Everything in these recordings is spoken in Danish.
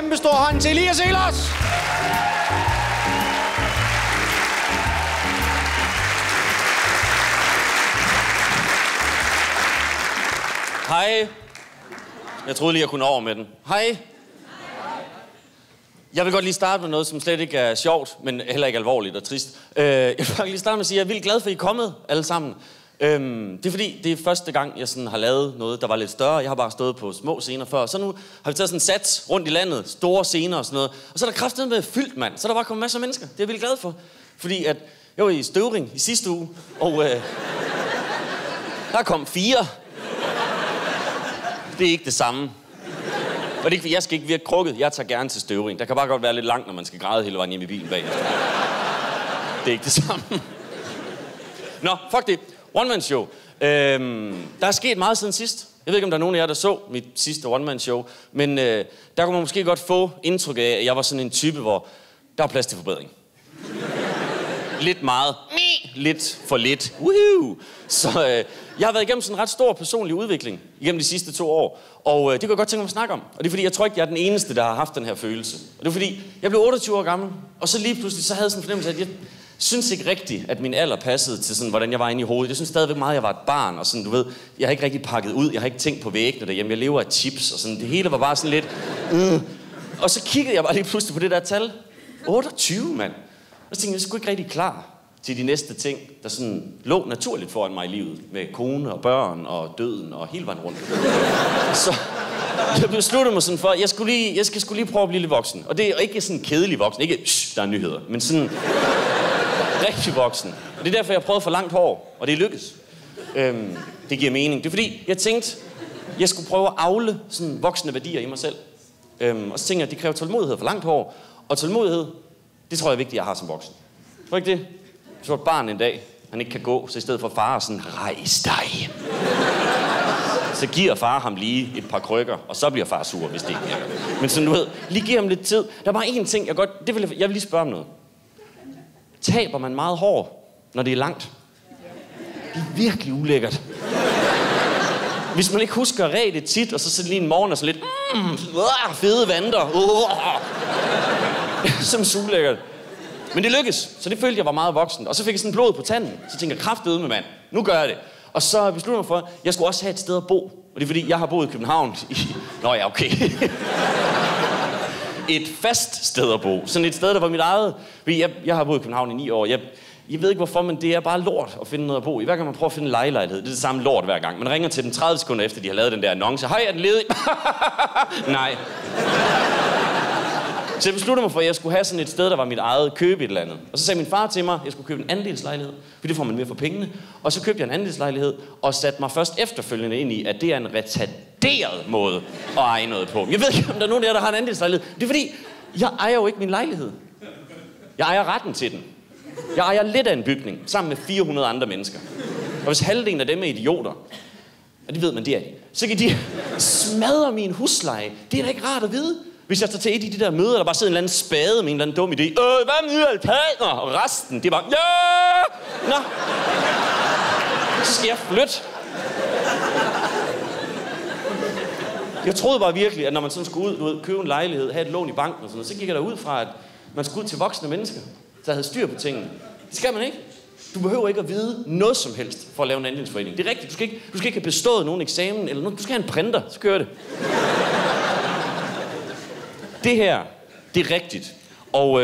kæmpe stor hånd til Elias Ehlers. Hej. Jeg troede lige, jeg kunne over med den. Hej. Jeg vil godt lige starte med noget, som slet ikke er sjovt, men heller ikke alvorligt og trist. Jeg vil lige starte med at sige, at jeg er vildt glad for, at I er kommet alle sammen. Det er fordi, det er første gang, jeg sådan har lavet noget, der var lidt større. Jeg har bare stået på små scener før. Så nu har vi taget sådan en sats rundt i landet, store scener og sådan noget. Og så er der kraftedeme med fyldt, mand. Så er der bare kommet masser af mennesker. Det er jeg vildt glad for. Fordi at jeg var i Støvring i sidste uge, og der kom 4. Det er ikke det samme. Og det er ikke, jeg skal ikke virke krukket. Jeg tager gerne til Støvring. Der kan bare godt være lidt langt, når man skal græde hele vejen hjem i bilen bagefter. Det er ikke det samme. Nå, fuck det. One-man-show. Der er sket meget siden sidst. Jeg ved ikke, om der er nogen af jer, der så mit sidste one-man-show. Men der kunne man måske godt få indtryk af, at jeg var sådan en type, hvor der var plads til forbedring. Lidt meget. Lidt for lidt. Woohoo! Så jeg har været igennem sådan en ret stor personlig udvikling igennem de sidste 2 år. Og det kunne jeg godt tænke mig at snakke om. Og det er fordi, jeg tror ikke, jeg er den eneste, der har haft den her følelse. Og det er fordi, jeg blev 28 år gammel. Og så lige pludselig, så havde jeg sådan en fornemmelse af, at jeg synes ikke rigtigt, at min alder passede til sådan, hvordan jeg var inde i hovedet. Jeg synes stadigvæk meget, at jeg var et barn. Og sådan, du ved, jeg har ikke rigtig pakket ud. Jeg har ikke tænkt på væggene derhjemme. Jeg lever af chips og sådan. Det hele var bare sådan lidt... Og så kiggede jeg bare lige pludselig på det der tal. 28, mand. Og så tænkte jeg sgu ikke rigtig klar til de næste ting, der sådan lå naturligt foran mig i livet. Med kone og børn og døden og hele vejen rundt. Så jeg besluttede mig sådan for, at jeg skal sgu lige prøve at blive lidt voksen. Og det er ikke sådan kedelig voksen. Ikke, der er nyheder. Men sådan rigtig voksen. Og det er derfor, jeg har prøvet for langt hår. Og det er lykkes. Det giver mening. Det er fordi, jeg tænkte, jeg skulle prøve at avle sådan voksne værdier i mig selv. Og så tænkte jeg, at det kræver tålmodighed for langt hår. Og tålmodighed, det tror jeg er vigtigt, jeg har som voksen. Tror ikke det? Så et barn en dag, han ikke kan gå, så i stedet for far sådan, rejs dig. Så giver far ham lige et par krykker, og så bliver far sur, hvis det ikke virker. Men sådan, du ved, lige giver ham lidt tid. Der er bare én ting, jeg vil lige spørge om noget. Taber man meget hår, når det er langt? Det er virkelig ulækkert. Hvis man ikke husker at ræde det tit, og så lige en morgen og så lidt, fede vanter. Som ulækkert. Men det lykkedes, så det følte jeg var meget voksen. Og så fik jeg sådan blod på tanden. Så tænkte jeg, kraftedeme mand, nu gør jeg det. Og så besluttede jeg mig for, at jeg skulle også have et sted at bo. Og det er fordi, jeg har boet i København i... Nå ja, okay. Et fast sted at bo. Sådan et sted, der var mit eget. Jeg har boet i København i 9 år. Jeg ved ikke hvorfor, men det er bare lort at finde noget at bo i. Hver gang man prøver at finde en lejelejlighed, det er det samme lort hver gang. Man ringer til dem 30 sekunder efter, de har lavet den der annonce. Hej, er den ledig? Nej. Så jeg besluttede mig for, at jeg skulle have sådan et sted, der var mit eget, købe et eller andet. Og så sagde min far til mig, at jeg skulle købe en andelslejlighed, for det får man mere for pengene. Og så købte jeg en andelslejlighed, og satte mig først efterfølgende ind i, at det er en retarderet måde at eje noget på. Jeg ved ikke, om der er nogen af jer, der har en andelslejlighed. Det er fordi, jeg ejer jo ikke min lejlighed. Jeg ejer retten til den. Jeg ejer lidt af en bygning, sammen med 400 andre mennesker. Og hvis halvdelen af dem er idioter, og det ved man, det er de, så kan de smadre min husleje. Det er da ikke rart at vide. Hvis jeg tager til et af de der møder, der bare sidder en eller anden spade med en eller anden dum idé. Hvad med altaner? Og resten, det er bare... Ja! Nå. Så skal jeg flytte. Jeg troede bare virkelig, at når man sådan skulle ud, købe en lejlighed, have et lån i banken og sådan noget, så gik jeg derud fra, at man skulle ud til voksne mennesker, der havde styr på tingene. Det skal man ikke. Du behøver ikke at vide noget som helst for at lave en andelsforening. Det er rigtigt. Du skal ikke have bestået nogen eksamen eller noget. Du skal have en printer, så gør det. Det her, det er rigtigt. Og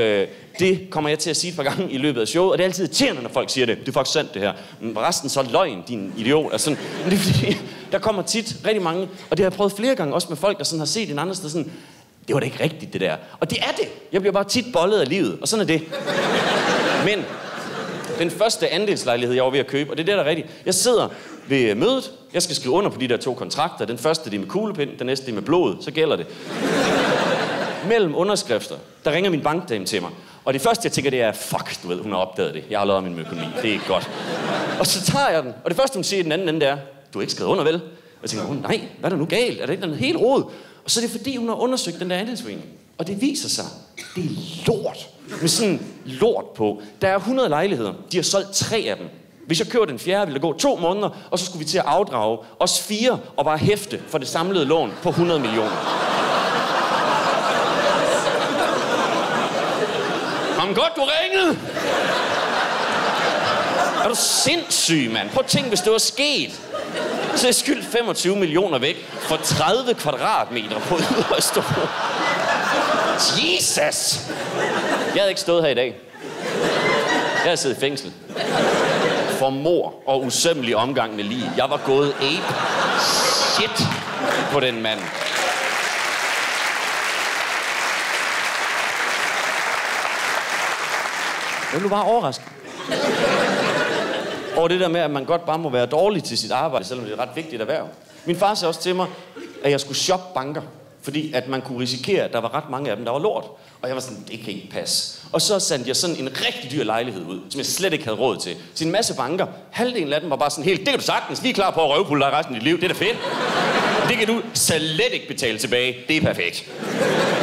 det kommer jeg til at sige et par gange i løbet af showet. Og det er altid irriterende, når folk siger det. Det er faktisk sandt, det her. Men resten så løgn, din idiot. Altså, men det er fordi, der kommer tit rigtig mange. Og det har jeg prøvet flere gange, også med folk, der sådan har set en anden sted sådan... Det var da ikke rigtigt, det der. Og det er det. Jeg bliver bare tit bollet af livet. Og sådan er det. Men den første andelslejlighed, jeg var ved at købe, og det er det, der er rigtigt. Jeg sidder ved mødet. Jeg skal skrive under på de der 2 kontrakter. Den første, det er med kuglepind. Den næste, det er med blod. Så gælder det. Mellem underskrifter, der ringer min bankdame til mig. Og det første, jeg tænker, det er, fuck, du ved, hun har opdaget det. Jeg har lavet min økonomi. Det er ikke godt. Og så tager jeg den. Og det første, hun siger i den anden ende, det er, du har ikke skrevet under, vel? Og jeg tænker, nej, hvad er der nu galt? Er der ikke noget helt rod? Og så er det fordi, hun har undersøgt den der andelsforening. Og det viser sig, det er lort. Med sådan lort på. Der er 100 lejligheder. De har solgt 3 af dem. Hvis jeg køber den 4., ville der gå 2 måneder, og så skulle vi til at afdrage os 4 og bare hæfte for det samlede lån på 100 millioner. Jamen godt, du ringede! Er du sindssyg, mand? Prøv at tænke, hvis det var sket. Så jeg skyldt 25 millioner væk for 30 kvadratmeter på Østerbro. Jesus! Jeg havde ikke stået her i dag. Jeg havde siddet i fængsel. For mord og usømmelig omgang med lig. Jeg var gået ape shit på den mand. Jeg blev bare overrasket. over det der med, at man godt bare må være dårlig til sit arbejde, selvom det er et ret vigtigt erhverv. Min far sagde også til mig, at jeg skulle shoppe banker, fordi at man kunne risikere, at der var ret mange af dem, der var lort. Og jeg var sådan, det kan ikke passe. Og så sendte jeg sådan en rigtig dyr lejlighed ud, som jeg slet ikke havde råd til. Til en masse banker. Halvdelen af dem var bare sådan helt, det kan du sagtens, vi er klar på at røvpulle dig resten af dit liv, det er da fedt. Det kan du slet ikke betale tilbage, det er perfekt.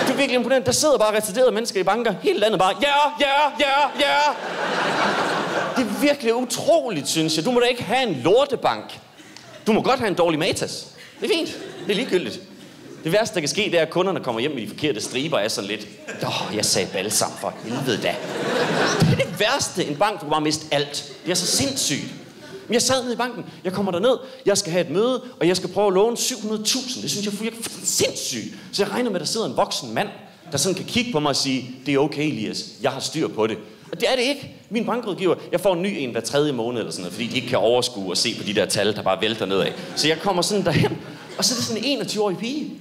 Du er virkelig imponerende, der sidder bare retarderede mennesker i banker, hele landet bare, ja. Det er virkelig utroligt, synes jeg. Du må da ikke have en lortebank. Du må godt have en dårlig matas. Det er fint, det er ligegyldigt. Det værste, der kan ske, det er, at kunderne kommer hjem med de forkerte striber af sådan lidt. Jeg sagde balsam for helvede da. Det er det værste, en bank, du kan bare miste alt. Det er så sindssygt. Men jeg sad nede i banken, jeg kommer derned, jeg skal have et møde, og jeg skal prøve at låne 700.000. Det synes jeg er sindssygt. Så jeg regner med, at der sidder en voksen mand, der sådan kan kigge på mig og sige, det er okay, Elias, jeg har styr på det. Og det er det ikke. Min bankrådgiver, jeg får en ny en hver 3. måned eller sådan noget, fordi de ikke kan overskue og se på de der tal, der bare vælter nedad. Så jeg kommer sådan derhen, og så er det sådan en 21-årig pige,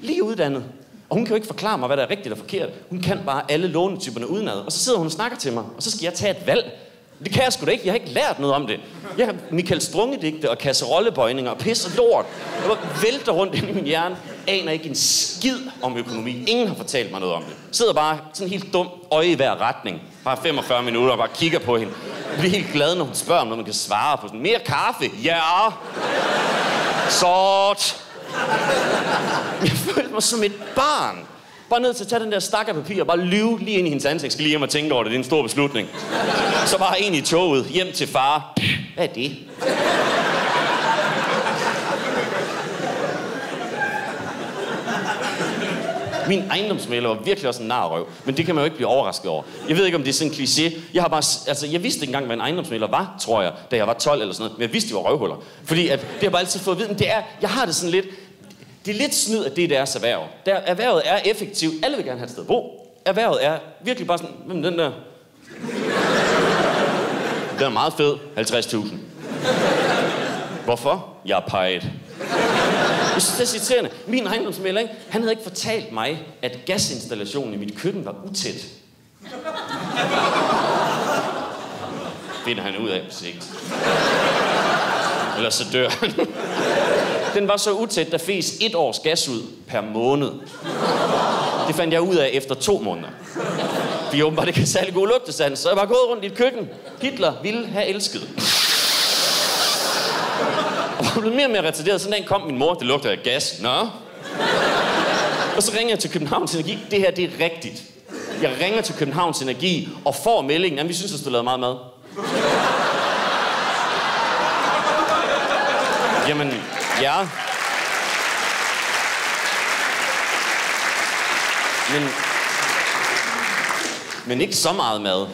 lige uddannet. Og hun kan jo ikke forklare mig, hvad der er rigtigt og forkert. Hun kan bare alle lånetyperne udenad. Og så sidder hun og snakker til mig, og så skal jeg tage et valg. Det kan jeg sgu da ikke. Jeg har ikke lært noget om det. Jeg har Michael Strungedigte og kasserollebøjninger og pis og lort. Jeg bare vælter rundt ind i min hjerne. Aner ikke en skid om økonomi. Ingen har fortalt mig noget om det. Sidder bare sådan helt dum øje i hver retning. Bare 45 minutter og bare kigger på hende. Jeg bliver helt glad, når hun spørger om noget, man kan svare på. Sådan, mere kaffe? Ja. Sort. Jeg følte mig som et barn. Bare nødt til at tage den der stak af papir og bare lyve lige ind i hendes ansigt. Skal lige hjem og tænke over det. Det er en stor beslutning. Så bare ind i toget, hjem til far. Hvad er det? Min ejendomsmægler var virkelig også en narrøv. Men det kan man jo ikke blive overrasket over. Jeg ved ikke, om det er sådan en kliché. Jeg vidste ikke engang, hvad en ejendomsmægler var, tror jeg, da jeg var 12 eller sådan noget. Men jeg vidste, de var røvhuller. Fordi at, det har jeg bare altid fået at vide. Men jeg har det sådan lidt... Det er lidt snyd, at det er deres erhverv. Erhvervet er effektivt. Alle vil gerne have et sted at bo. Erhvervet er virkelig bare sådan... Hvem den der? Den er meget fed. 50.000. Hvorfor? Jeg er peget. Jeg synes, det er citerende. Min ejendomsmægler, han havde ikke fortalt mig, at gasinstallationen i mit køkken var utæt. Finder han ud af på sigt. Ellers så dør han. Den var så utæt, der fes 1 års gas ud per måned. Det fandt jeg ud af efter 2 måneder. Vi åbenbart ikke har særlig god lugtesans, så jeg var gået rundt i et køkken. Hitler ville have elsket. Og jeg blev mere og mere retarderet. Sådan en dag kom min mor, det lugter af gas. Nå? Og så ringer jeg til Københavns Energi. Det her, det er rigtigt. Jeg ringer til Københavns Energi og får meldingen, at vi synes, at du lavede meget mad. Jamen, ja. Men ikke så meget mad.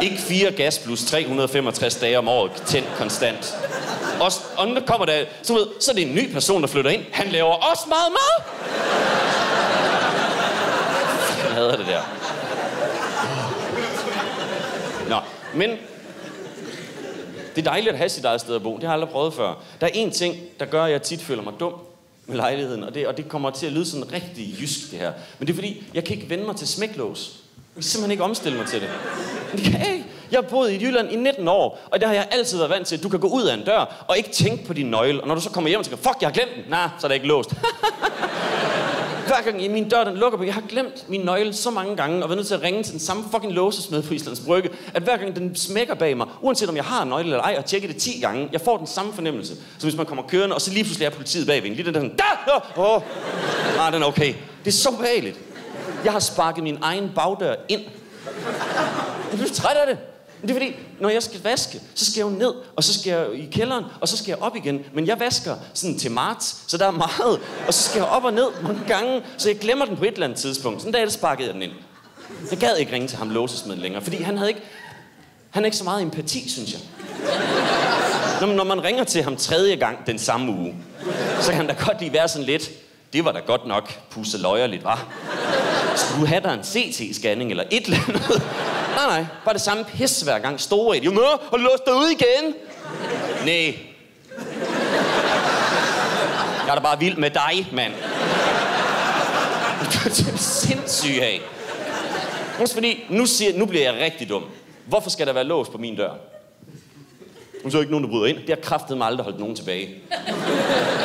Ikke 4 gas plus 365 dage om året, tændt konstant. Og når kommer der, så er det en ny person, der flytter ind. Han laver også meget mad. Jeg hader det der. Nå, men... Det er dejligt at have sit eget sted at bo. Det har jeg aldrig prøvet før. Der er én ting, der gør, at jeg tit føler mig dum med lejligheden. Og det kommer til at lyde sådan rigtig jysk, det her. Men det er fordi, jeg kan ikke vende mig til smæklås. Jeg kan simpelthen ikke omstille mig til det. Men det kan jeg ikke. Jeg har boet i Jylland i 19 år, og der har jeg altid været vant til, at du kan gå ud af en dør og ikke tænke på din nøgle. Og når du så kommer hjem og tænker, fuck, jeg har glemt den. Nej, så er det ikke låst. Hver gang min dør, den lukker på, jeg har glemt min nøgle så mange gange, og været nødt til at ringe til den samme fucking låsesmed på Islands Brygge, at hver gang den smækker bag mig, uanset om jeg har en nøgle eller ej, og tjekker det 10 gange, jeg får den samme fornemmelse, som hvis man kommer kørende, og så lige pludselig er politiet bagved en. Lige den der sådan, den er okay. Det er så behageligt. Jeg har sparket min egen bagdør ind. Jeg bliver træt af det. Men det er fordi, når jeg skal vaske, så skal jeg jo ned, og så skal jeg i kælderen, og så skal jeg op igen. Men jeg vasker sådan til marts, så der er meget. Og så skal jeg op og ned mange gange, så jeg glemmer den på et eller andet tidspunkt. Sådan en dag, der sparkede jeg den ind. Jeg gad ikke ringe til ham låsesmeden længere, fordi han havde ikke så meget empati, synes jeg. Når man ringer til ham 3. gang den samme uge, så kan han da godt lige være sådan lidt, det var da godt nok pusseløjerligt, hva'? Skulle du have der en CT-scanning eller et eller andet? Nej, bare det samme pis hver gang. Store et. Jo, har du låst dig ud igen? Nej. Jeg er da bare vild med dig, mand. Det er sindssygt af. Også fordi, nu bliver jeg rigtig dum. Hvorfor skal der være lås på min dør? Nu så ikke nogen, der bryder ind. Det har kraftedeme aldrig holdt nogen tilbage.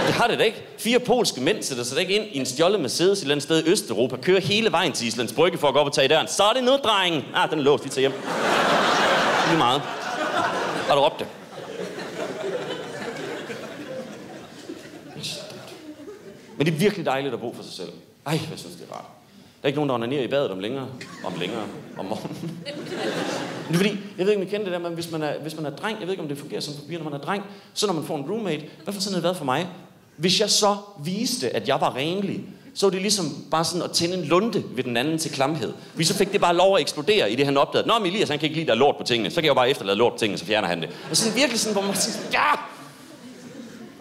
Det har det da ikke. 4 polske mænd sætter sig da ikke ind i en stjålet Mercedes et eller andet sted i Østeuropa, kører hele vejen til Islands Brygge for at gå op og tage døren. Så er det noget, drengen. Den er låst, vi tager hjem. Lige meget. Har du råbt det? Men det er virkelig dejligt at bo for sig selv. Ej, jeg synes, det er rart. Der er ikke nogen, der onanerer i badet om morgenen. Det er fordi, jeg ved ikke, om I kender det der, men hvis man er dreng, jeg ved ikke, om det fungerer som papir, når man er dreng, så når man får en roommate, hvad for sådan havde det været for mig? Hvis jeg så viste, at jeg var renlig, så var det ligesom bare sådan at tænde en lunde ved den anden til klamhed. Vi så fik det bare lov at eksplodere i det, han opdagede. Nå, men Elias, han kan ikke lide, der er lort på tingene. Så kan jeg jo bare efterlade lort på tingene, så fjerner han det. Og sådan virkelig sådan, hvor man siger, ja! Og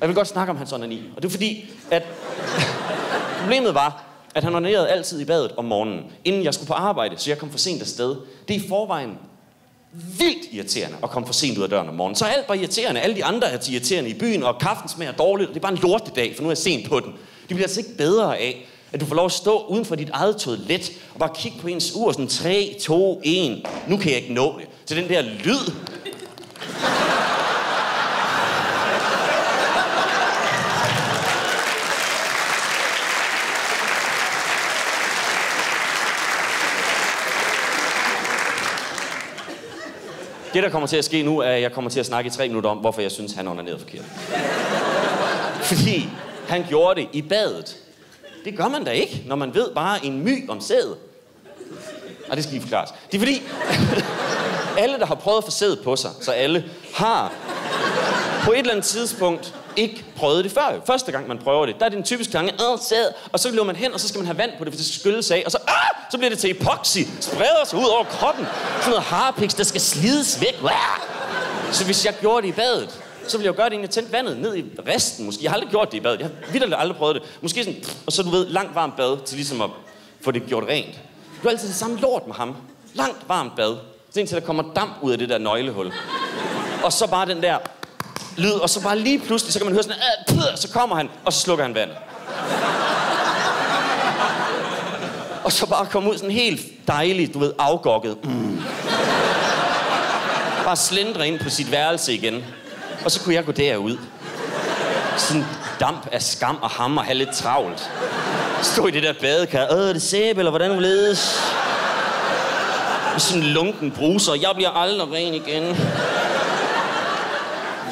jeg vil godt snakke om hans onani. Og det er fordi, at problemet var, at han onanerede altid i badet om morgenen, inden jeg skulle på arbejde, så jeg kom for sent afsted. Det er i forvejen vildt irriterende at komme for sent ud af døren om morgenen. Så alt var irriterende. Alle de andre er irriterende i byen, og kaffen smager dårligt. Det er bare en lortedag, for nu er jeg sent på den. Det bliver altså ikke bedre af, at du får lov at stå uden for dit eget toilet, og bare kigge på ens ur sådan 3, 2, 1. Nu kan jeg ikke nå det. Til den der lyd. Det, der kommer til at ske nu, er, at jeg kommer til at snakke i 3 minutter om, hvorfor jeg synes, han onanerede forkert. Fordi han gjorde det i badet. Det gør man da ikke, når man ved bare en my om sædet. Og det skal lige forklares. Det er fordi, alle, der har prøvet at få sædet på sig, så alle har på et eller andet tidspunkt ikke prøvet det før. Første gang, man prøver det, der er det en typisk tanke, sæd, og så løber man hen, og så skal man have vand på det, for det skal skylles af, og så bliver det til epoxy, spreder sig ud over kroppen. Sådan noget harpiks, der skal slides væk. Så hvis jeg gjorde det i badet, så ville jeg jo gøre det, inden jeg tændte vandet ned i resten. Måske. Jeg har aldrig gjort det i badet. Jeg har vitterligt aldrig prøvet det. Måske sådan, og så du ved, langt varmt bad, til ligesom at få det gjort rent. Du er altid det samme lort med ham. Langt varmt bad. Så indtil der kommer damp ud af det der nøglehul. Og så bare den der lyd, og så bare lige pludselig, så kan man høre sådan, så kommer han, og så slukker han vandet. Og så bare komme ud sådan helt dejligt, du ved, afgokket. Bare slendre ind på sit værelse igen. Og så kunne jeg gå derud. Sådan damp af skam og ham og have lidt travlt. Stå i det der badekar. Er det sæbe, eller hvordan vil ledes? Med sådan en lunken bruser. Jeg bliver aldrig ren igen.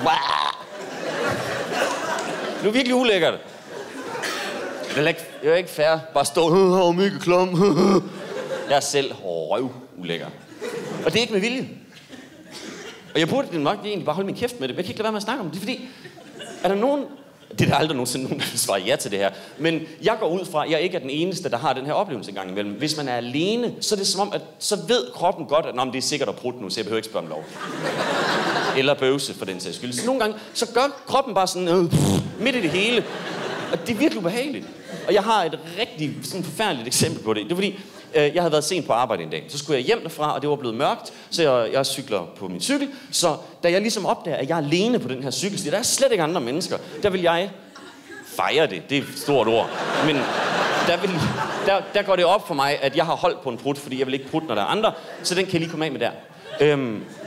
Wow. Det er virkelig ulækkert. Det er ikke fair. Bare stå, mega klam. Jeg er selv røv ulækker. Og det er ikke med vilje. Og jeg burde nok egentlig bare holde min kæft med det, men jeg kan ikke lade være med at snakke om det. Det er fordi, er der nogen... Det er der aldrig nogensinde nogen, der vil svare ja til det her. Men jeg går ud fra, at jeg ikke er den eneste, der har den her oplevelse engang imellem. Hvis man er alene, så er det som om, at så ved kroppen godt, at det er sikkert at prutte nu, så jeg behøver ikke spørge om lov. Eller bøvse, for den sags skyld. Så nogle gange, så gør kroppen bare sådan midt i det hele. Og det er virkelig ubehageligt. Og jeg har et rigtig sådan forfærdeligt eksempel på det. Det er fordi, jeg havde været sent på arbejde en dag. Så skulle jeg hjem derfra, og det var blevet mørkt, så jeg cykler på min cykel. Så da jeg ligesom opdager, at jeg er alene på den her cykelsti, der er slet ikke andre mennesker, der vil jeg fejre det. Det er et stort ord. Men der går det op for mig, at jeg har holdt på en prut, fordi jeg vil ikke prutte, når der er andre. Så den kan jeg lige komme af med der.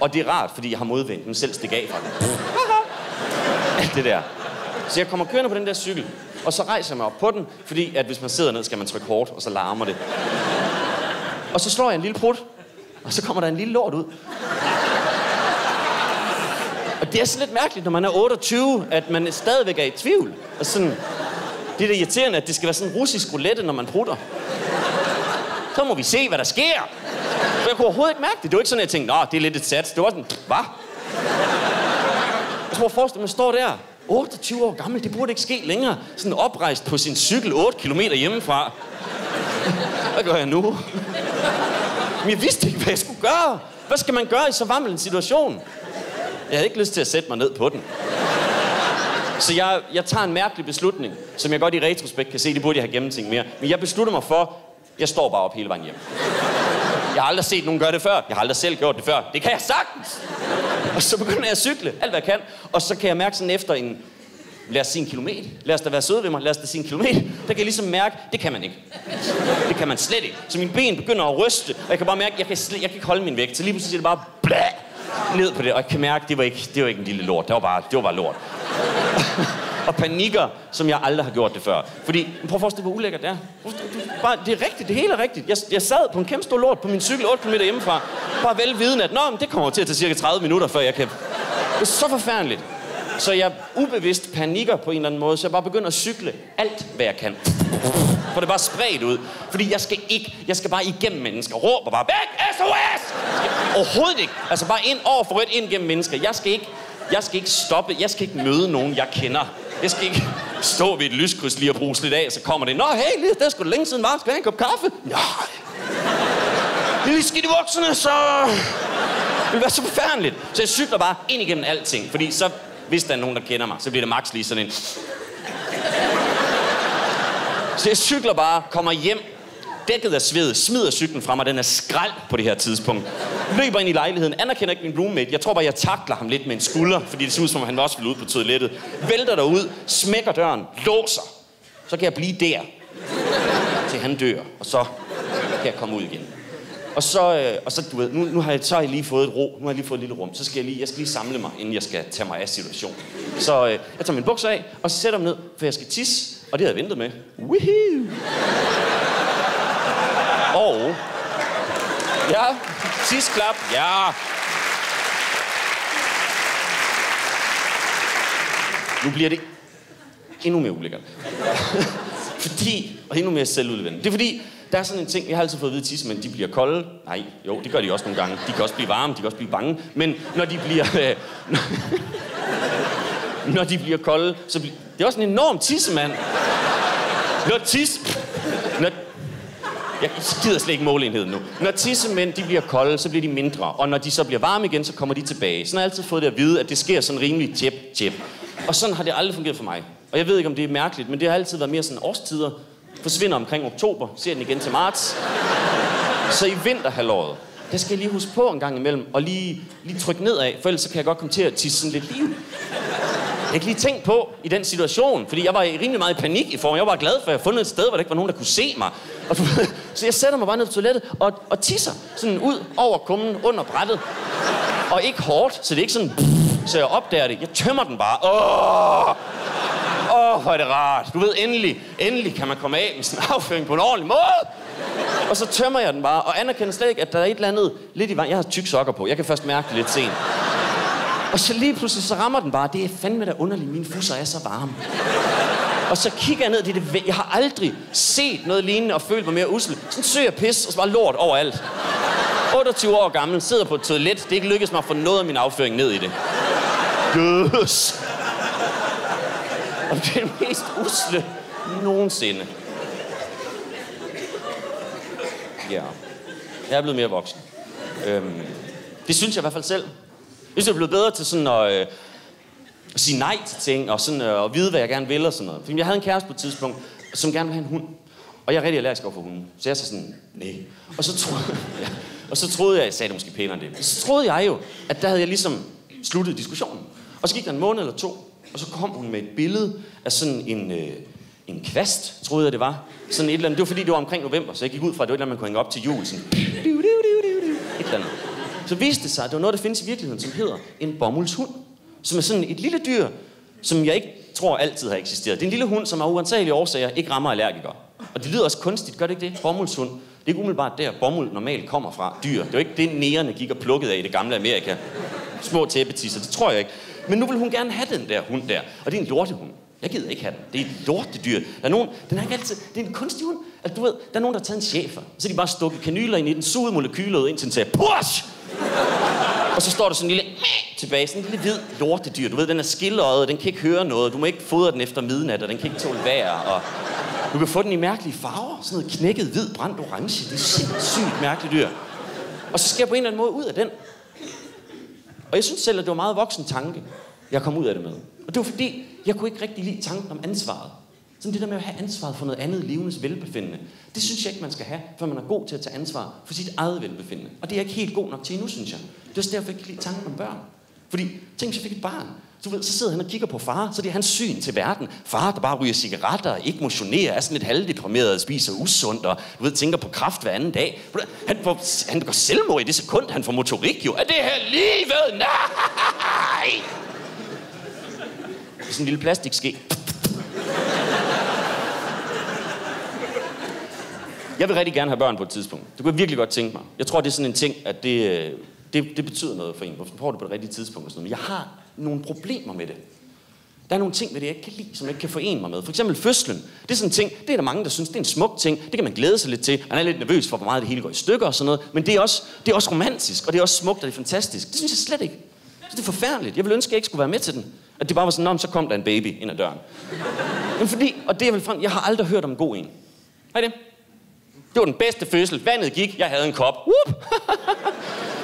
Og det er rart, fordi jeg har modvendt den selv stikke af fra den. Alt det der. Så jeg kommer kørende på den der cykel, og så rejser jeg mig op på den, fordi at hvis man sidder ned, skal man trykke hårdt, og så larmer det. Og så slår jeg en lille prut, og så kommer der en lille lort ud. Og det er sådan lidt mærkeligt, når man er 28, at man stadigvæk er i tvivl. Og sådan, det er da irriterende, at det skal være sådan en russisk roulette, når man prutter. Så må vi se, hvad der sker. For jeg kunne overhovedet ikke mærke det. Det var ikke sådan, at jeg tænkte, det er lidt et sats. Det var sådan, hvad? Jeg tror, forestille mig, står der. 28 år gammel, det burde ikke ske længere. Sådan oprejst på sin cykel 8 kilometer hjemmefra. Hvad gør jeg nu? Men jeg vidste ikke, hvad jeg skulle gøre. Hvad skal man gøre i så vammel en situation? Jeg havde ikke lyst til at sætte mig ned på den. Så jeg tager en mærkelig beslutning, som jeg godt i retrospekt kan se, det burde jeg have gennemtænkt mere. Men jeg beslutter mig for, jeg står bare op hele vejen hjem. Jeg har aldrig set nogen gøre det før. Jeg har aldrig selv gjort det før. Det kan jeg sagtens. Og så begynder jeg at cykle, alt hvad jeg kan. Og så kan jeg mærke sådan efter en, lad os sige en kilometer. Lad os da være søde ved mig, lad os da sige en kilometer. Der kan jeg ligesom mærke, det kan man ikke. Det kan man slet ikke. Så mine ben begynder at ryste, og jeg kan bare mærke, jeg kan ikke holde min vægt. Så lige pludselig er det bare ned på det, og jeg kan mærke, det var ikke en lille lort. Det var bare lort. Og panikker, som jeg aldrig har gjort det før. Fordi, prøv at forestille dig, hvor ulækkert det er. Det er rigtigt, det hele er rigtigt. Jeg sad på en kæmpe stor lort på min cykel 8 km hjemmefra. Bare velvidende, at det kommer til at tage cirka 30 minutter, før jeg kan... Det er så forfærdeligt. Så jeg ubevidst panikker på en eller anden måde, så jeg bare begynder at cykle alt, hvad jeg kan. For det er bare spredt ud. Fordi jeg skal bare igennem mennesker. Råber bare, væk, SOS! Overhovedet ikke. Altså bare ind over for rødt, ind gennem mennesker. Jeg skal ikke stoppe. Jeg skal ikke møde nogen, jeg kender. Jeg skal ikke stå ved et lyskryds lige og bruge lidt af, og så kommer det. Nå, hey, det er sgu da længe siden, var. Skal jeg have en kop kaffe? Nej. Det er lige skidt i bukserne, så... Det vil være så forfærdeligt. Så jeg cykler bare ind igennem alting. Fordi så, hvis der er nogen, der kender mig, så bliver det max lige sådan en... Så jeg cykler bare, kommer hjem, dækket af sved, smider cyklen fra mig, den er skrald på det her tidspunkt. Løber ind i lejligheden, anerkender ikke min roommate. Jeg tror bare, jeg takler ham lidt med en skulder, fordi det ser ud som om, han også vil ud på toilettet. Vælter derud, smækker døren, låser. Så kan jeg blive der, til han dør, og så kan jeg komme ud igen. Og så du ved, nu har jeg lige fået et ro, nu har jeg lige fået et lille rum, så skal jeg skal lige samle mig, inden jeg skal tage mig af situationen. Så jeg tager min bukser af, og så sætter mig ned, for jeg skal tisse, og det havde jeg ventet med. Woohoo! Og... Ja, tisklap, ja. Nu bliver det endnu mere ulækkert. Fordi, og endnu mere selvudlevende. Det er fordi, der er sådan en ting, jeg har altid fået at vide, at tissemænd, de bliver kolde. Nej, jo, det gør de også nogle gange. De kan også blive varme, de kan også blive bange. Men når de bliver... når de bliver kolde, så bliver... Det er også en enorm tissemand. Jeg gider slet ikke måleenheden nu. Når tissemænd, de bliver kolde, så bliver de mindre. Og når de så bliver varme igen, så kommer de tilbage. Sådan har jeg altid fået det at vide, at det sker sådan rimelig tjep. Og sådan har det aldrig fungeret for mig. Og jeg ved ikke, om det er mærkeligt, men det har altid været mere sådan årstider. Forsvinder omkring oktober, ser den igen til marts. Så i vinterhalvåret, der skal jeg lige huske på en gang imellem, og lige trykke nedad, for ellers så kan jeg godt komme til at tisse sådan lidt liv. Jeg har ikke lige tænkt på i den situation, fordi jeg var rimelig meget i panik i form. Jeg var glad for, at jeg havde fundet et sted, hvor der ikke var nogen, der kunne se mig. Så jeg sætter mig bare ned på toilettet og tisser sådan ud over kummen under brættet. Og ikke hårdt, så det er ikke sådan... Så jeg opdager det. Jeg tømmer den bare. Hvor er det rart. Du ved, endelig kan man komme af med sådan en afføring på en ordentlig måde. Og så tømmer jeg den bare, og anerkender slet ikke, at der er et eller andet lidt i vejen. Jeg har tyk sokker på. Jeg kan først mærke det lidt sent. Og så lige pludselig, så rammer den bare. Det er fandme da underligt. Mine fusser er så varme. Og så kigger jeg ned. Jeg har aldrig set noget lignende og følt mig mere usel. Sådan søger pis, og så bare lort overalt. 28 år gammel, sidder på et toilet. Det er ikke lykkedes mig at få noget af min afføring ned i det. Yes. Og det er det mest usle nogensinde. Ja. Jeg er blevet mere voksen. Det synes jeg i hvert fald selv. Jeg synes, jeg er blevet bedre til sådan at sige nej til ting, og sådan at vide, hvad jeg gerne vil og sådan noget. For jeg havde en kæreste på et tidspunkt, som gerne ville have en hund. Og jeg er rigtig allergisk over for hunden. Så jeg så sådan, nej. Og så troede jeg sagde det måske pænere end det. Så troede jeg jo, at der havde jeg ligesom sluttet diskussionen. Og så gik der en måned eller to, og så kom hun med et billede af sådan en kvast, troede jeg det var. Sådan et eller andet. Det var fordi, det var omkring november, så jeg gik ud fra, at det var et eller andet, man kunne hænge op til jul. Sådan, et eller andet. Så viste det sig, at det var noget, der findes i virkeligheden, som hedder en bomuldshund. Som er sådan et lille dyr, som jeg ikke tror altid har eksisteret. Det er en lille hund, som af uansagelige årsager ikke rammer allergikere. Og det lyder også kunstigt, gør det ikke det? Bomuldshund. Det er ikke umiddelbart der, bomuld normalt kommer fra. Dyr. Det er jo ikke det, negerne gik og plukkede af i det gamle Amerika. Små tæppetisser, det tror jeg ikke. Men nu vil hun gerne have den der hund der. Og det er en lortehund. Jeg gider ikke have den. Det er et lortedyr. Der er nogen, den er ikke altid... Det er en kunstig hund. Altså, du ved, der er nogen, der har taget en schæfer. Så de bare stukket kanyler ind i den, suget molekyler ud, indtil den sagde, push! Og så står der sådan en lille tilbage, sådan en lille hvid lortedyr. Du ved, den er skildøjet, den kan ikke høre noget. Du må ikke fodre den efter midnat, og den kan ikke tåle vejr. Og du kan få den i mærkelige farver. Sådan noget knækket hvid, brændt orange. Det er sindssygt mærkeligt dyr. Og så skal jeg på en eller anden måde ud af den. Og jeg synes selv, at det var meget voksen tanke, jeg kom ud af det med. Og det var fordi, jeg kunne ikke rigtig lide tanken om ansvaret. Sådan det der med at have ansvaret for noget andet levendes velbefindende. Det synes jeg ikke, man skal have, før man er god til at tage ansvar for sit eget velbefindende. Og det er jeg ikke helt god nok til endnu, synes jeg. Det er også derfor, jeg ikke lide tanken om børn. Fordi, tænk, hvis jeg fik et barn. Så sidder han og kigger på far, så det er hans syn til verden. Far, der bare ryger cigaretter, ikke motionerer, er sådan lidt halvdeprimeret, spiser usundt og tænker på kraft hver anden dag. Han går selvmord i det sekund, han får motorik jo. Er det her livet? Nej! Det er sådan en lille plastikske. Jeg vil rigtig gerne have børn på et tidspunkt. Det kunne jeg virkelig godt tænke mig. Jeg tror, det er sådan en ting, at det betyder noget for en. Hvorfor får det på et rigtigt tidspunkt og sådan noget. Men jeg har nogle problemer med det. Der er nogle ting ved det, jeg ikke kan lide, som jeg ikke kan forene mig med. For eksempel fødslen. Det er sådan en ting, det er der mange, der synes, det er en smuk ting. Det kan man glæde sig lidt til. Man er lidt nervøs for, hvor meget det hele går i stykker og sådan noget. Men det er også romantisk, og det er også smukt, og det er fantastisk. Det synes jeg slet ikke. Det er forfærdeligt. Jeg ville ønske, at jeg ikke skulle være med til den. At det bare var sådan, så kom der en baby ind ad døren. Men fordi, og det er vel frem, jeg har aldrig hørt om en god en. Hej det. Det var den bedste fødsel. Vandet gik. Jeg havde en kop.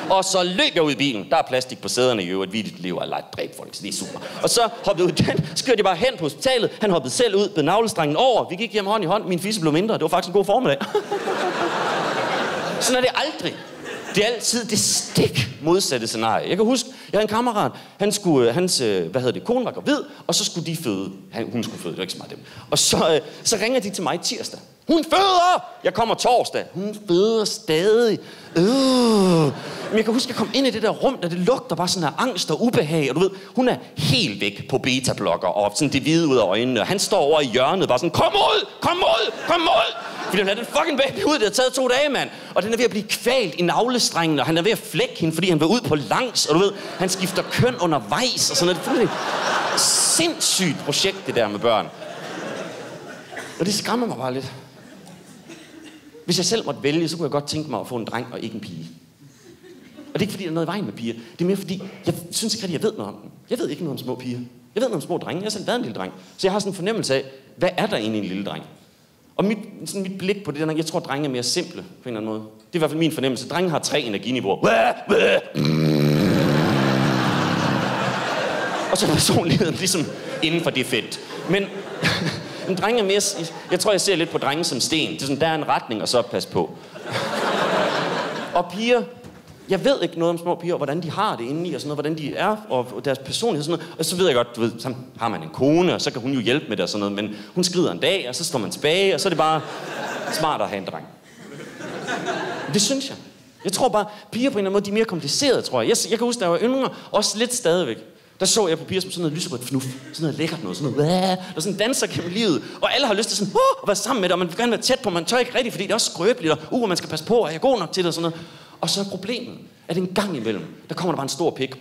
Og så løb jeg ud i bilen. Der er plastik på sæderne i øvrigt. Vi lever af dræb folk, så det er super. Og så hoppede ud i den. Så kørte jeg bare hen på hospitalet. Han hoppede selv ud, bed navlestrengen over. Vi gik hjem hånd i hånd. Min fisse blev mindre. Det var faktisk en god formiddag. Sådan er det aldrig. Det er altid det stik modsatte scenarie. Jeg kan huske, jeg havde en kammerat. Hans kone var gravid, og så skulle de føde. Hun skulle føde, det var ikke så meget dem. Og så ringer de til mig tirsdag. Hun føder! Jeg kommer torsdag. Hun føder stadig. Men jeg kan huske, jeg kom ind i det der rum, der det lugter bare sådan af angst og ubehag. Og du ved, hun er helt væk på beta-blokker og sådan det hvide ud af øjnene. Og han står over i hjørnet bare sådan, kom ud! Kom ud! Kom ud! Fordi han havde den fucking baby ud, det har taget 2 dage, mand. Og den er ved at blive kvalt i navlestrengen, og han er ved at flække hende, fordi han vil ud på langs. Og du ved, han skifter køn undervejs og sådan noget. Det er et sindssygt projekt, det der med børn. Og det skræmmer mig bare lidt. Hvis jeg selv måtte vælge, så kunne jeg godt tænke mig at få en dreng og ikke en pige. Og det er ikke fordi, der er noget i vejen med piger. Det er mere fordi, jeg synes ikke rigtig, jeg ved noget om dem. Jeg ved ikke noget om små piger. Jeg ved noget om små drenge. Jeg har selv været en lille dreng. Så jeg har sådan en fornemmelse af, hvad er der egentlig i en lille dreng? Og mit blik på det der, jeg tror, drenge er mere simple på en eller anden måde. Det er i hvert fald min fornemmelse. Drenge har 3 energiniveauer. Og så er personligheden ligesom inden for det felt. Men en dreng er mere... Jeg tror, jeg ser lidt på drenge som sten. Det er sådan, der er en retning, og så pas på. Og piger... Jeg ved ikke noget om små piger, hvordan de har det inde i, og sådan noget, hvordan de er, og deres personlighed og sådan noget. Og så ved jeg godt, du ved, så har man en kone, og så kan hun jo hjælpe med det og sådan noget, men hun skrider en dag, og så står man tilbage, og så er det bare smart at have en dreng. Det synes jeg. Jeg tror bare, piger på en eller anden måde, de er mere komplicerede, tror jeg. Jeg kan huske, da jeg var yngre, også lidt stadigvæk. Der så jeg på piger som sådan noget lyserødt fnuf, sådan noget lækkert noget, sådan noget, der sådan danser gennem livet, og alle har lyst til sådan, at være sammen med det, og man vil gerne være tæt på, man tør ikke rigtigt, fordi det er også skrøbeligt, og man skal passe på, er jeg god nok til det og sådan noget. Og så er problemet, at en gang imellem, der kommer der bare en stor pik.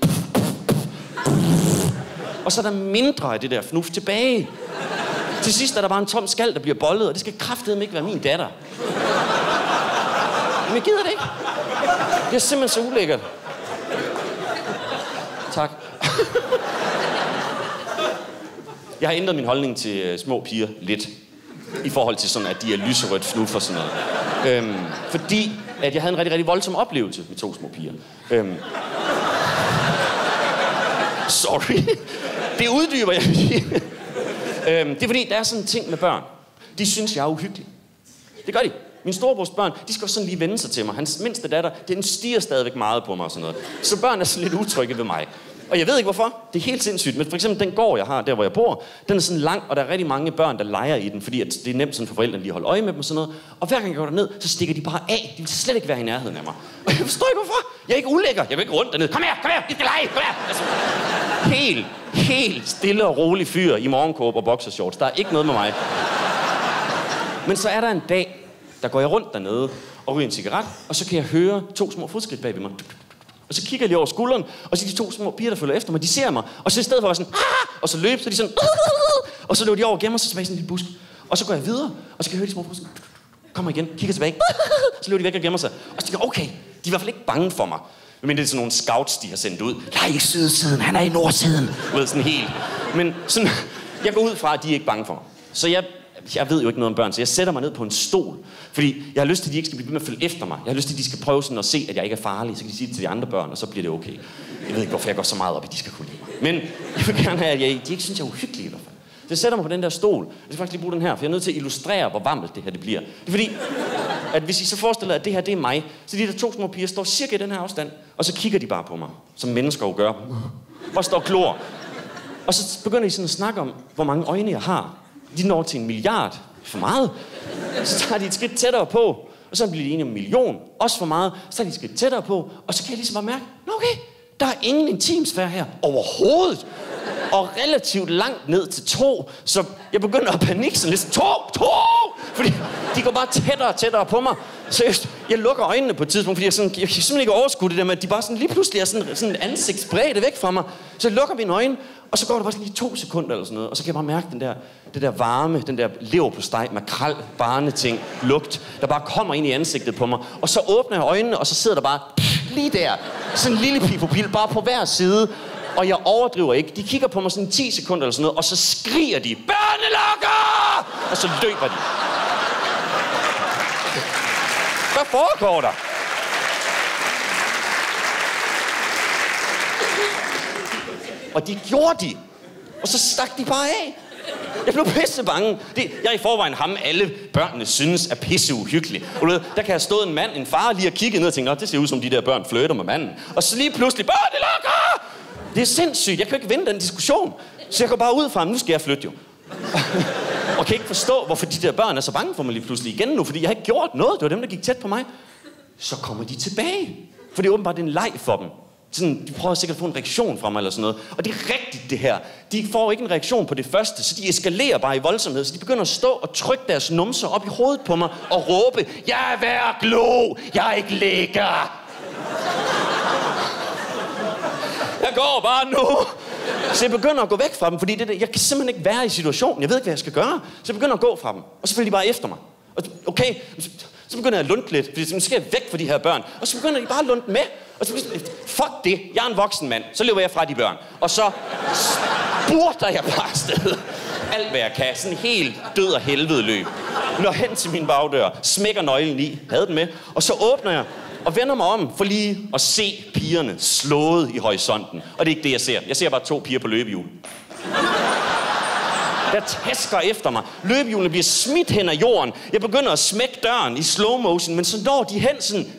Og så er der mindre af det der fnuf tilbage. Til sidst er der bare en tom skal, der bliver bollet, og det skal kraftedeme ikke være min datter. Men jeg gider det ikke. Det er simpelthen så ulækkert. Tak. Jeg har ændret min holdning til små piger lidt. I forhold til sådan, at de er lyserødt fnuf og sådan noget. Fordi at jeg havde en rigtig, rigtig voldsom oplevelse med 2 små piger. Sorry. Det uddyber jeg. Det er fordi, der er sådan en ting med børn. De synes, jeg er uhyggelig. Det gør de. Min storebrors børn, de skal også sådan lige vende sig til mig. Hans mindste datter, den stiger stadigvæk meget på mig og sådan noget. Så børn er sådan lidt utrygge ved mig. Og jeg ved ikke hvorfor. Det er helt sindssygt. Men for eksempel den gård, jeg har, der hvor jeg bor, den er sådan lang, og der er rigtig mange børn, der leger i den, fordi at det er nemt sådan for forældrene lige at holde øje med dem og sådan noget. Og hver gang jeg går derned, så stikker de bare af. De vil slet ikke være i nærheden af mig. Og jeg forstår ikke hvorfor. Jeg er ikke ulækker. Jeg går ikke rundt dernede. Kom her, vi skal lege, kom her. Altså, helt stille og rolig fyr i morgenkåb og boxershorts. Der er ikke noget med mig. Men så er der en dag, der går jeg rundt dernede og ryger en cigaret, og så kan jeg høre 2 små fodskridt bag ved mig. Og så kigger jeg lige over skulderen, og så de 2 små piger, der følger efter mig, de ser mig. Og så i stedet for at være sådan, og så løb, så de sådan, og så løber de over og gemmer sig tilbage i sådan en lille busk. Og så går jeg videre, og så kan jeg høre de små busk. Kommer igen, kigger tilbage, så løber de væk og gemmer sig. Og så tænker jeg, okay, de er i hvert fald ikke bange for mig. Men det er sådan nogle scouts, de har sendt ud. Nej, i sydsiden, han er i nordsiden. Du ved, sådan helt. Men sådan, jeg går ud fra, at de er ikke bange for mig. Så jeg jeg ved jo ikke noget om børn, så jeg sætter mig ned på en stol. Fordi jeg har lyst til, at de ikke skal blive ved med at følge efter mig. Jeg har lyst til, at de skal prøve sådan at se, at jeg ikke er farlig. Så kan de sige det til de andre børn, og så bliver det okay. Jeg ved ikke, hvorfor jeg går så meget op i, at de skal kunne lide mig. Men jeg vil gerne have, at de ikke synes, jeg er uhyggelig i hvert fald. Så jeg sætter mig på den der stol. Jeg skal faktisk lige bruge den her, for jeg er nødt til at illustrere, hvor varmt det her det bliver. Det er fordi, at hvis I så forestiller, at det her det er mig, så de der 2 små piger står cirka i den her afstand, og så kigger de bare på mig, som mennesker jo gør. Bare står klor. Og så begynder de sådan at snakke om, hvor mange øjne jeg har. De når til 1 milliard. For meget. Så tager de et skridt tættere på, og så bliver de enige om 1 million. Også for meget. Så tager de et skridt tættere på, og så kan jeg ligesom bare mærke, okay, der er ingen intimsfære her overhovedet. Og relativt langt ned til 2, så jeg begynder at panikke sådan lidt. 2! Fordi de går bare tættere og tættere på mig. Seriøst, jeg lukker øjnene på et tidspunkt, fordi jeg kan simpelthen ikke overskue det der med, at de bare sådan lige pludselig er sådan et ansigtsbredde væk fra mig. Så jeg lukker mine øjne, og så går det bare sådan lige 2 sekunder eller sådan noget, og så kan jeg bare mærke det der varme, den der leverpostej, makrel, barneting, lugt, der bare kommer ind i ansigtet på mig. Og så åbner jeg øjnene, og så sidder der bare lige der, sådan en lille pipopil, bare på hver side. Og jeg overdriver ikke. De kigger på mig sådan 10 sekunder eller sådan noget, og så skriger de, børnelokker! Og så løber de. Hvad foregår der? Og de gjorde de. Og så stak de bare af. Jeg blev pisse bange. Jeg er i forvejen ham, alle børnene synes er pisse uhyggelig. Og der kan have stået en far lige og kigget ned og tænkt, det ser ud som de der børn flirter med manden. Og så lige pludselig, børnelokker! Det er sindssygt. Jeg kan ikke vinde den diskussion. Så jeg går bare ud fra ham. Nu skal jeg flytte jo. Og kan ikke forstå, hvorfor de der børn er så bange for mig lige pludselig igen nu. Fordi jeg har ikke gjort noget. Det var dem, der gik tæt på mig. Så kommer de tilbage. For det er åbenbart en leg for dem. Sådan, de prøver sikkert at få en reaktion fra mig eller sådan noget. Og det er rigtigt det her. De får ikke en reaktion på det første, så de eskalerer bare i voldsomhed. Så de begynder at stå og trykke deres numser op i hovedet på mig og råbe, jeg er værd at glo, jeg er ikke lækker. Jeg går bare nu. Så jeg begynder at gå væk fra dem, fordi jeg kan simpelthen ikke være i situationen. Jeg ved ikke, hvad jeg skal gøre. Så jeg begynder at gå fra dem, og så følger de bare efter mig. Og okay, så begynder jeg at lunde lidt, fordi så skal jeg væk fra de her børn. Og så begynder de bare at lunde med. Og så fuck det, jeg er en voksen mand. Så løber jeg fra de børn. Og så spurter jeg bare afsted. Alt hvad jeg kan, sådan helt død og helvede løb. Når hen til min bagdør, smækker nøglen i, havde den med, og så åbner jeg og vender mig om for lige at se pigerne slået i horisonten. Og det er ikke det, jeg ser. Jeg ser bare 2 piger på løbehjul. Der tæsker efter mig. Løbehjulene bliver smidt hen ad jorden. Jeg begynder at smække døren i slow motion, men så når de hen sådan,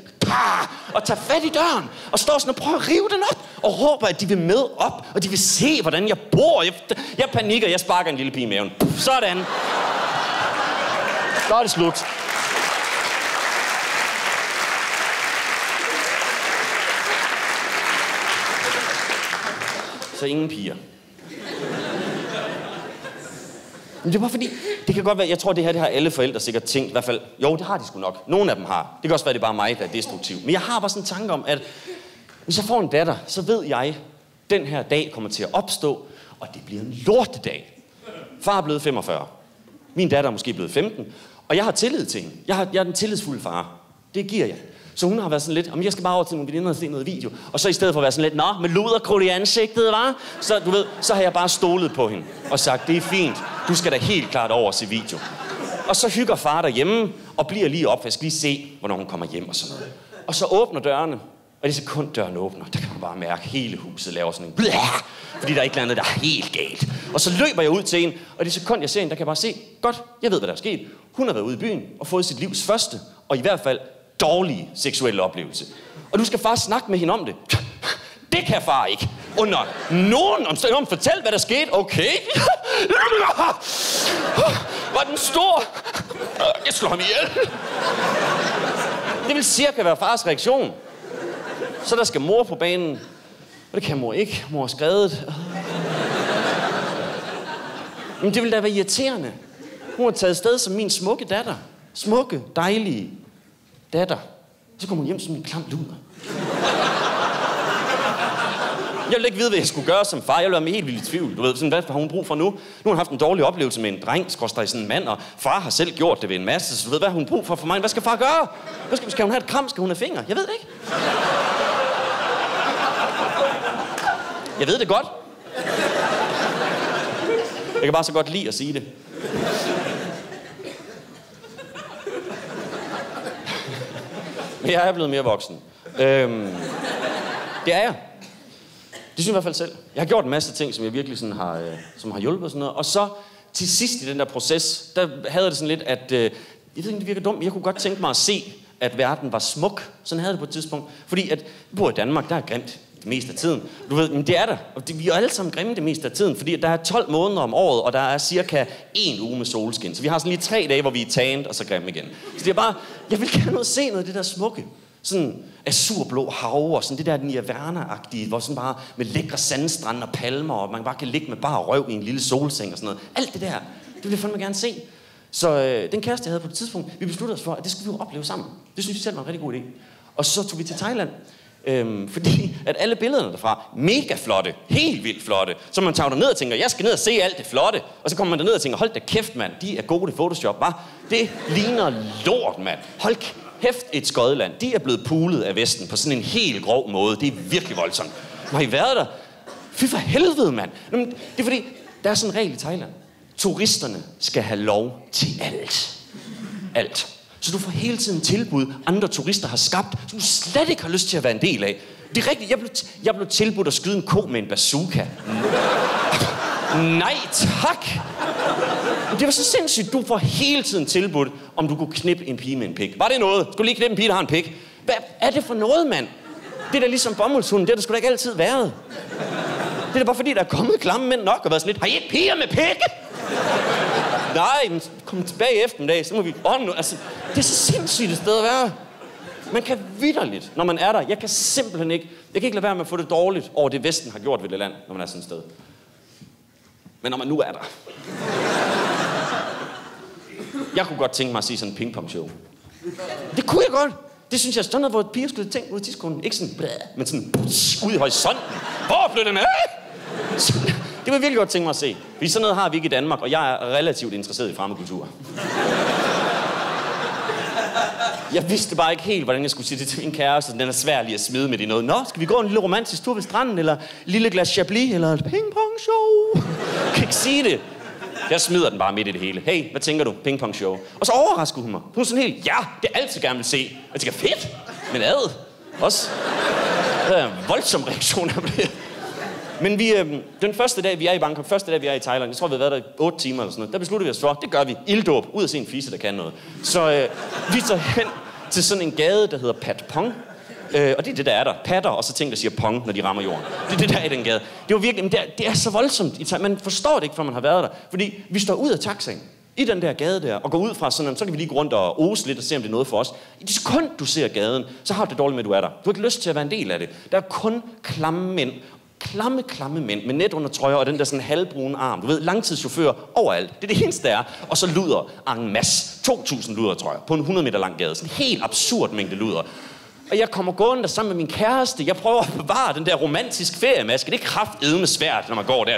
og tager fat i døren, og står sådan og prøver at rive den op, og råber, at de vil med op, og de vil se, hvordan jeg bor. Jeg panikker, jeg sparker en lille pige i maven. Sådan. Så er det slut. Så ingen piger. Men det er bare fordi, det kan godt være, jeg tror det her, det har alle forældre sikkert tænkt, i hvert fald, jo det har de sgu nok, nogle af dem har. Det kan også være, det er bare mig, der er destruktiv. Men jeg har bare sådan en tanke om, at hvis jeg får en datter, så ved jeg, den her dag kommer til at opstå, og det bliver en lortedag. Far er blevet 45. Min datter er måske blevet 15, og jeg har tillid til hende. Jeg er den tillidsfulde far. Det giver jeg. Så hun har været sådan lidt, jeg skal bare over til nogle veninder og se noget video. Og så i stedet for at være sådan lidt, med luderkrudt i ansigtet, hva'? Så du ved, så har jeg bare stolet på hende og sagt, det er fint. Du skal da helt klart over og se video. Og så hygger far derhjemme og bliver lige op, for jeg skal lige se, hvornår hun kommer hjem og sådan noget. Og så åbner dørene, og det sekund døren åbner, der kan man bare mærke, at hele huset laver sådan en fordi der er ikke andet, der er helt galt. Og så løber jeg ud til hende, og det sekund jeg ser hende, der kan jeg bare se, godt, jeg ved, hvad der er sket. Hun har været ude i byen og fået sit livs første, og i hvert fald dårlige seksuelle oplevelse. Og du skal far snakke med hende om det. Det kan far ikke. Under nogen omstændigheder. Fortæl, hvad der skete. Okay. Var den stor? Jeg slår ham ihjel. Det vil cirka være fars reaktion. Så der skal mor på banen. Og det kan mor ikke. Mor er skredet. Men det vil da være irriterende. Hun har taget sted som min smukke datter. Smukke, dejlige datter. Så kommer hun hjem som en klam luder. Jeg ville ikke vide, hvad jeg skulle gøre som far. Jeg ville være med helt vildt i tvivl. Du ved, sådan, hvad har hun brug for nu? Nu har hun haft en dårlig oplevelse med en dreng, sådan en mand, og far har selv gjort det ved en masse. Så du ved, hvad har hun brug for mig? Hvad skal far gøre? Skal hun have et kram? Skal hun have fingre? Jeg ved det ikke. Jeg ved det godt. Jeg kan bare så godt lide at sige det. Men jeg er blevet mere voksen. Det er jeg. Det synes jeg i hvert fald selv. Jeg har gjort en masse ting, som jeg virkelig sådan som har hjulpet og sådan noget. Og så til sidst i den der proces, der havde det sådan lidt, at... jeg ved ikke, det virker dumt, jeg kunne godt tænke mig at se, at verden var smuk. Sådan havde det på et tidspunkt. Fordi at vi bor i Danmark, der er grimt det meste af tiden. Du ved, men det er der. Og vi er alle sammen grimme det meste af tiden, fordi der er 12 måneder om året, og der er cirka 1 uge med solskin. Så vi har sådan lige 3 dage, hvor vi er tanned, og så grimme igen. Så det er bare, jeg vil gerne se noget af det der smukke. Sådan azurblå hav og sådan det der Nirvana-agtige, hvor sådan bare med lækre sandstrande og palmer, og man bare kan ligge med bare røv i en lille solseng og sådan noget. Alt det der, det vil jeg fandme gerne se. Så den kæreste, jeg havde på et tidspunkt, vi besluttede os for, at det skulle vi jo opleve sammen. Det synes jeg selv var en rigtig god idé. Og så tog vi til Thailand. Fordi at alle billederne derfra, mega flotte, helt vildt flotte. Så man tager ned og tænker, jeg skal ned og se alt det flotte. Og så kommer man derned og tænker, hold da kæft mand, de er gode i Photoshop, hva? Det ligner lort, mand. Hold kæft et skodland. De er blevet pulet af Vesten på sådan en helt grov måde. Det er virkelig voldsomt. Har I været der? Fy for helvede, mand. Det er fordi, der er sådan en regel i Thailand. Turisterne skal have lov til alt. Alt. Så du får hele tiden tilbud, andre turister har skabt, som du slet ikke har lyst til at være en del af. Det er rigtigt, jeg blev tilbudt at skyde en ko med en bazooka. Nej, tak! Det var så sindssygt, du får hele tiden tilbudt, om du kunne knippe en pige med en pik. Var det noget? Skulle lige knippe en pige, der har en pik? Hvad er det for noget, mand? Det er da ligesom bomuldshunden, det har der sgu da ikke altid været. Det er da bare fordi, der er kommet klamme mænd nok og været sådan lidt, har I ikke piger med pikke? Nej, men kom tilbage i eftermiddag, så må vi... Altså, det er så sindssygt et sted at være. Man kan vitterligt, når man er der. Jeg kan simpelthen ikke... Jeg kan ikke lade være med at få det dårligt over det, Vesten har gjort ved det land, når man er sådan et sted. Men når man nu er der... Jeg kunne godt tænke mig at sige sådan en pingpong-show. Det kunne jeg godt. Det synes jeg er sådan noget, hvor piger skulle tænke ud i tidskolen. Ikke sådan... Men sådan... Ud i horisonten. Hvor blev den af? Det vil jeg virkelig godt tænke mig at se. Fordi sådan noget har vi ikke i Danmark, og jeg er relativt interesseret i fremmedkultur. Jeg vidste bare ikke helt, hvordan jeg skulle sige det til min kæreste. Den er svær lige at smide med det noget. Nå, skal vi gå en lille romantisk tur ved stranden, eller et lille glas Chablis, eller et ping-pong-show? Jeg kan ikke sige det. Jeg smider den bare midt i det hele. Hey, hvad tænker du? Ping-pong-show. Og så overraskede hun mig. Hun var sådan helt, ja, det er altid gerne vil se. Jeg tænker, fedt, men ad. Også. Det er en voldsom reaktion af det. Men den første dag, vi er i Bangkok, første dag, vi er i Thailand, jeg tror, vi har været der i 8 timer eller sådan noget, der besluttede vi os for, det gør vi, ilddåb, ud at se en fisse, der kan noget. Så vi tager hen til sådan en gade, der hedder Pat Pong. Og det er det, der er der. Patter, og så ting, der siger pong, når de rammer jorden. Det er det, der er i den gade. Det var virkelig, det er så voldsomt. Man forstår det ikke, før man har været der. Fordi vi står ud af taxaen i den der gade der, og går ud fra sådan, så kan vi lige gå rundt og ose lidt og se, om det er noget for os. I det sekund, du ser gaden, så har du det dårligt med, at du er der. Du har ikke lyst til at være en del af det. Der er kun klamme mænd. Klamme mænd med netundertrøjer og den der sådan halvbrune arm. Du ved, langtidschauffører overalt. Det er det eneste, der er. Og så luder en masse. 2.000 ludertrøjer på en 100 meter lang gade. Sådan en helt absurd mængde luder. Og jeg kommer gående der sammen med min kæreste. Jeg prøver at bevare den der romantisk feriemaske. Det er kraftedme svært, når man går der.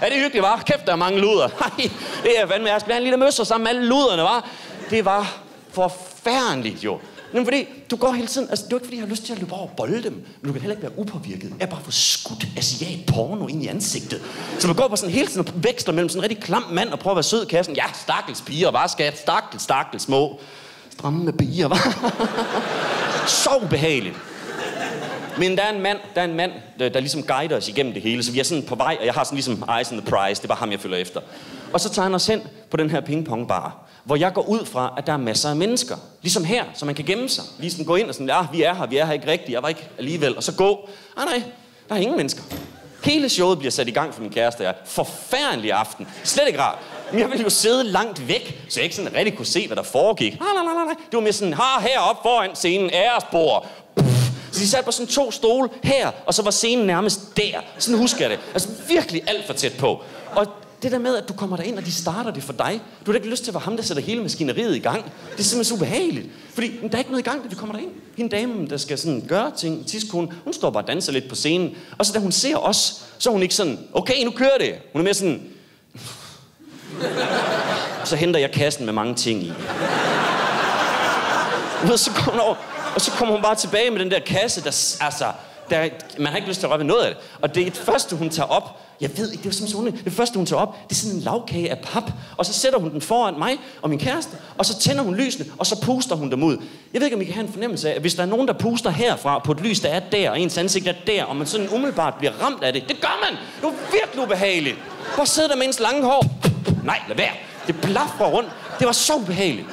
Er det hyggeligt, var? Kæft, der er mange luder. Nej, det er fandme. Jeg skal have en lille møsser sammen med alle luderne, var. Det var forfærdeligt, jo. Men fordi du går hele tiden, altså det er ikke fordi, jeg har lyst til at løbe over og bolde dem, men du kan heller ikke være upåvirket. Jeg er bare for skudt asiat porno ind i ansigtet. Så man går på sådan hele tiden og veksler mellem sådan en rigtig klam mand og prøver at være sød i kassen. Ja, stakkels piger, var skat, stakkels små. Stramme med piger, var. Så ubehageligt. Men der er en mand, der ligesom guider os igennem det hele, så vi er sådan på vej, og jeg har sådan ligesom eyes on the prize, det er bare ham, jeg følger efter. Og så tager han os hen på den her pingpongbar, hvor jeg går ud fra, at der er masser af mennesker. Ligesom her, så man kan gemme sig. Ligesom gå ind og sådan, ja, vi er her ikke rigtigt, jeg var ikke alligevel. Og så gå, nej, der er ingen mennesker. Hele showet bliver sat i gang for min kæreste og jeg. Forfærdelig aften. Slet ikke rart. Men jeg ville jo sidde langt væk, så jeg ikke sådan rigtig kunne se, hvad der foregik. Nej. Det var mere sådan, heroppe foran scenen, æresbord. Så de satte på sådan 2 stole her, og så var scenen nærmest der. Sådan husker jeg det. Altså virkelig alt for tæt på. Og det der med, at du kommer derind, og de starter det for dig. Du har ikke lyst til at være ham, der sætter hele maskineriet i gang. Det er simpelthen så ubehageligt. Fordi der er ikke noget i gang, da vi kommer derind. Hende dame, der skal sådan gøre ting, tidskone, hun står bare og danser lidt på scenen. Og så da hun ser os, så er hun ikke sådan, okay, nu kører det. Hun er mere sådan... Så henter jeg kassen med mange ting i. Så kommer hun over, og så kommer hun bare tilbage med den der kasse, der altså... Man har ikke lyst til at røre ved noget af det. Og det første, hun tager op, jeg ved ikke, det var simpelthen sådan, det første, hun tager op, det er sådan en lavkage af pap, og så sætter hun den foran mig og min kæreste, og så tænder hun lysene, og så puster hun dem ud. Jeg ved ikke, om I kan have en fornemmelse af, at hvis der er nogen, der puster herfra på et lys, der er der, og ens ansigt er der, og man sådan umiddelbart bliver ramt af det. Det gør man! Det var virkelig ubehageligt. Bare sidder der med ens lange hår. Nej, lad være. Det blafrer rundt. Det var så ubehageligt.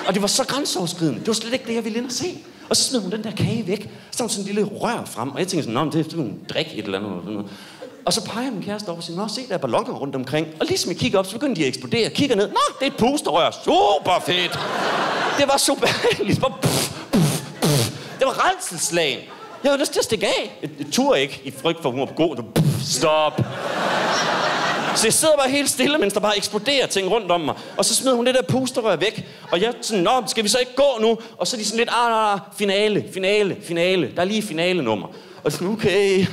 Og det var så grænseoverskridende. Det var slet ikke det, jeg ville ind og se. Og så smed hun den der kage væk. Så tog hun sådan en lille rør frem. Og jeg tænkte sådan, det er en drik et eller andet. Og så peger min kæreste op og siger, nå, se, der er balloner rundt omkring. Og ligesom jeg kigger op, så begynder de at eksplodere. Jeg kigger ned. Nå, det er et pusterør. Super fedt. Det var super behageligt. Det var rædselsslagen. Jeg havde lyst til at stikke af. Jeg turde ikke i frygt for, hun var på god. Stop. Så jeg sidder bare helt stille, mens der bare eksploderer ting rundt om mig. Og så smider hun det der pusterør væk. Og jeg sådan, nå, skal vi så ikke gå nu? Og så er de sådan lidt, finale. Der er lige finale-nummer. Og sådan, okay.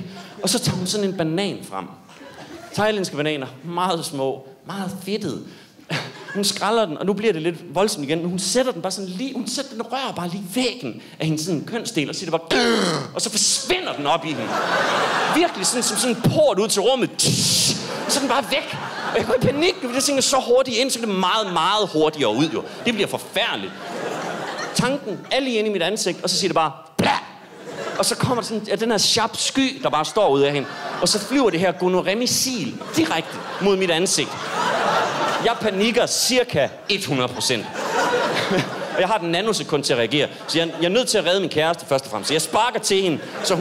Og så tager hun sådan en banan frem. Thailandske bananer, meget små, meget fedtede. Hun skræller den, og nu bliver det lidt voldsomt igen, men hun sætter den bare sådan lige, hun sætter den rør bare lige væggen af hendes sådan kønsdel, og siger det bare, og så forsvinder den op i hende. Virkelig sådan, som sådan en port ud til rummet. Og så er den bare væk. Og jeg går i panik, fordi jeg tænker så hurtigt ind, så er det meget, meget hurtigere ud jo. Det bliver forfærdeligt. Tanken er lige inde i mit ansigt, og så siger det bare, bla! Og så kommer der sådan, den her sharp sky, der bare står ud af hende. Og så flyver det her gonorrhea-missil direkte mod mit ansigt. Jeg panikker cirka 100%. Og jeg har den nanosekund til at reagere. Så jeg er nødt til at redde min kæreste først og fremmest. Så jeg sparker til hende, så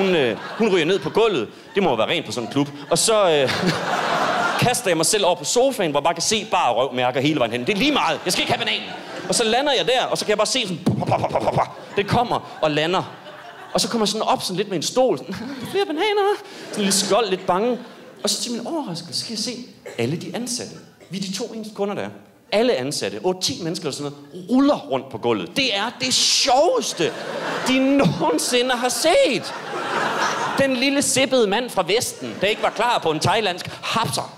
hun ryger ned på gulvet. Det må jo være rent på sådan en klub. Og så kaster jeg mig selv over på sofaen, hvor jeg bare kan se bare røvmærker hele vejen hen. Det er lige meget. Jeg skal ikke have bananen. Og så lander jeg der, og så kan jeg bare se sådan... Det kommer og lander. Og så kommer jeg sådan op sådan lidt med en stol. Sådan, flere bananer. Sådan lidt skold, lidt bange. Og så til min overraskelse skal jeg se alle de ansatte. Vi er de 2 eneste kunder, der er. Alle ansatte, 8-10 mennesker eller sådan noget, ruller rundt på gulvet. Det er det sjoveste, de nogensinde har set. Den lille sippede mand fra Vesten, der ikke var klar på en thailandsk hapser.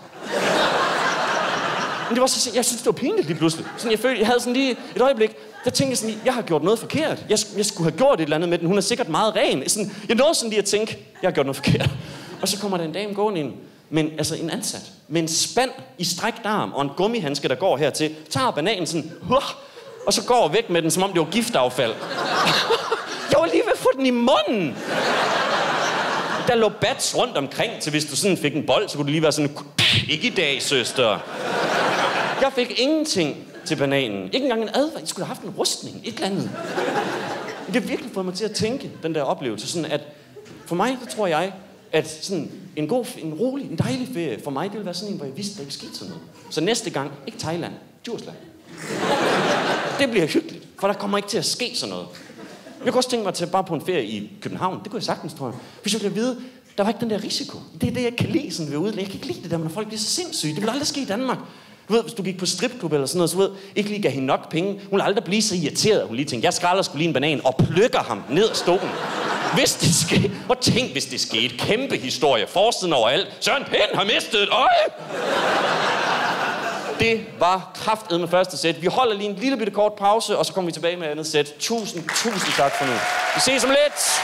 Men det var så, jeg synes, det var pinligt lige pludselig. Sådan, jeg havde sådan lige et øjeblik, der tænkte jeg sådan, jeg har gjort noget forkert. Jeg skulle have gjort et eller andet med den. Hun er sikkert meget ren. Sådan, jeg nåede sådan lige at tænke, jeg har gjort noget forkert. Og så kommer der en dame gående ind, men altså en ansat, med en spand i strækt arm og en gummihandske, der går hertil, tager bananen sådan, og så går væk med den, som om det var giftaffald. Jeg var lige ved at få den i munden. Der lå bats rundt omkring, til hvis du sådan fik en bold, så kunne du lige være sådan, ikke i dag, søster. Jeg fik ingenting til bananen. Ikke engang en advarsel. Jeg skulle have haft en rustning, et eller andet. Det har virkelig fået mig til at tænke, den der oplevelse, sådan at for mig, så tror jeg, at sådan en rolig, en dejlig ferie for mig, det vil være sådan en, hvor jeg vidste, der ikke skete sådan noget. Så næste gang, ikke Thailand, Djursland. Det bliver hyggeligt, for der kommer ikke til at ske sådan noget. Jeg kunne også tænke mig at tage bare på en ferie i København. Det kunne jeg sagtens, tror jeg. Hvis jeg ville vide, der var ikke den der risiko. Det er det, jeg kan lide sådan ved udlæg. Jeg kan ikke lide det der, når folk bliver så sindssyge. Det vil aldrig ske i Danmark. Du ved, hvis du gik på stripklub eller sådan noget, så ved, ikke lige gav hende nok penge. Hun ville aldrig blive så irriteret, hun lige tænkte, jeg skræller sgu lige en banan og plukker ham ned af stolen. Hvis det skete, og tænk hvis det skete, kæmpe historie, forsiden overalt. Søren Pind har mistet et øje! Det var kraftedme første sæt. Vi holder lige en lille bitte kort pause, og så kommer vi tilbage med andet sæt. Tusind tak for nu. Vi ses om lidt!